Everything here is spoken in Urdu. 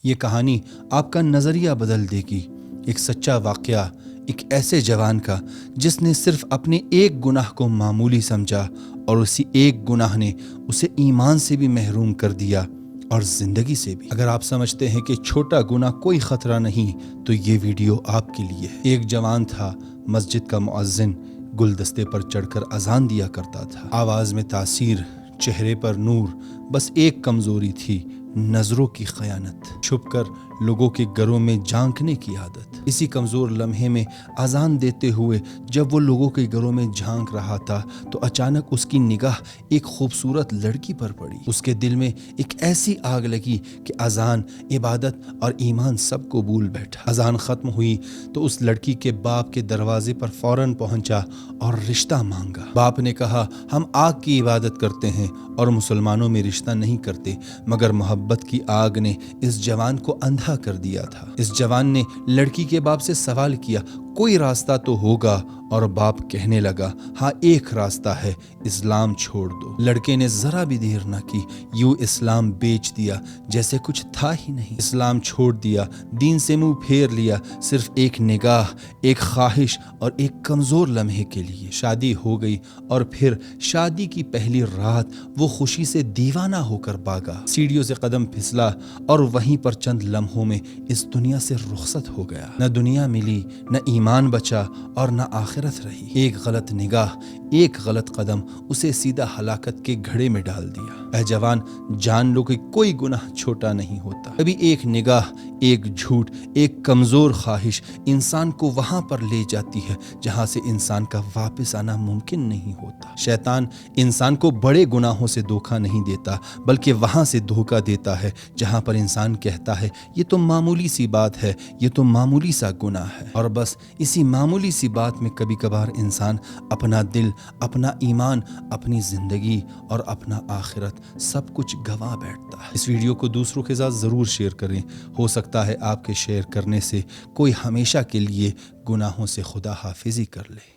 یہ کہانی آپ کا نظریہ بدل دے گی۔ ایک سچا واقعہ ایک ایسے جوان کا جس نے صرف اپنے ایک گناہ کو معمولی سمجھا اور اسی ایک گناہ نے اسے ایمان سے بھی محروم کر دیا اور زندگی سے بھی۔ اگر آپ سمجھتے ہیں کہ چھوٹا گناہ کوئی خطرہ نہیں تو یہ ویڈیو آپ کے لیے ہے۔ ایک جوان تھا، مسجد کا مؤذن، گلدستے پر چڑھ کر اذان دیا کرتا تھا۔ آواز میں تاثیر، چہرے پر نور، بس ایک کمزوری تھی، نظروں کی خیانت، چھپ کر لوگوں کے گھروں میں جھانکنے کی عادت۔ اسی کمزور لمحے میں اذان دیتے ہوئے جب وہ لوگوں کے گھروں میں جھانک رہا تھا تو اچانک اس کی نگاہ ایک خوبصورت لڑکی پر پڑی۔ اس کے دل میں ایک ایسی آگ لگی کہ اذان، عبادت اور ایمان سب کو بھول بیٹھا۔ اذان ختم ہوئی تو اس لڑکی کے باپ کے دروازے پر فوراً پہنچا اور رشتہ مانگا۔ باپ نے کہا، ہم آگ کی عبادت کرتے ہیں اور مسلمانوں میں رشتہ نہیں کرتے، مگر محبت کی آگ نے اس جوان کو اندھا کر دیا تھا۔ اس جوان نے لڑکی کے باپ سے سوال کیا، کوئی راستہ تو ہوگا؟ اور باپ کہنے لگا، ہاں ایک راستہ ہے، اسلام چھوڑ دو۔ لڑکے نے ذرا بھی دیر نہ کی، یوں اسلام بیچ دیا جیسے کچھ تھا ہی نہیں۔ اسلام چھوڑ دیا، دین سے منہ پھیر لیا، صرف ایک نگاہ، ایک خواہش اور ایک کمزور لمحے کے لیے۔ شادی ہو گئی اور پھر شادی کی پہلی رات وہ خوشی سے دیوانہ ہو کر بھاگا، سیڑھیوں سے قدم پھسلا اور وہیں پر چند لمحوں میں اس دنیا سے رخصت ہو گیا۔ نہ دنیا ملی، نہ ایمان بچا اور نہ آخرت رہی۔ ایک غلط نگاہ، ایک غلط قدم اسے سیدھا ہلاکت کے گھڑے میں ڈال دیا۔ اے جوان، جان لو کہ کوئی گناہ چھوٹا نہیں ہوتا۔ کبھی ایک نگاہ، ایک جھوٹ، ایک کمزور خواہش انسان کو وہاں پر لے جاتی ہے جہاں سے انسان کا واپس آنا ممکن نہیں ہوتا۔ شیطان انسان کو بڑے گناہوں سے دھوکہ نہیں دیتا، بلکہ وہاں سے دھوکہ دیتا ہے جہاں پر انسان کہتا ہے یہ تو معمولی سی بات ہے، یہ تو معمولی سا گناہ ہے، اور بس اسی معمولی سی بات میں کبھی کبھار انسان اپنا دل، اپنا ایمان، اپنی زندگی اور اپنا آخرت سب کچھ گوا بیٹھتا ہے۔ اس ویڈیو کو دوسروں کے ساتھ ضرور شیئر کریں، ہو سکتا ہے آپ کے شیئر کرنے سے کوئی ہمیشہ کے لیے گناہوں سے خدا حافظی کر لے۔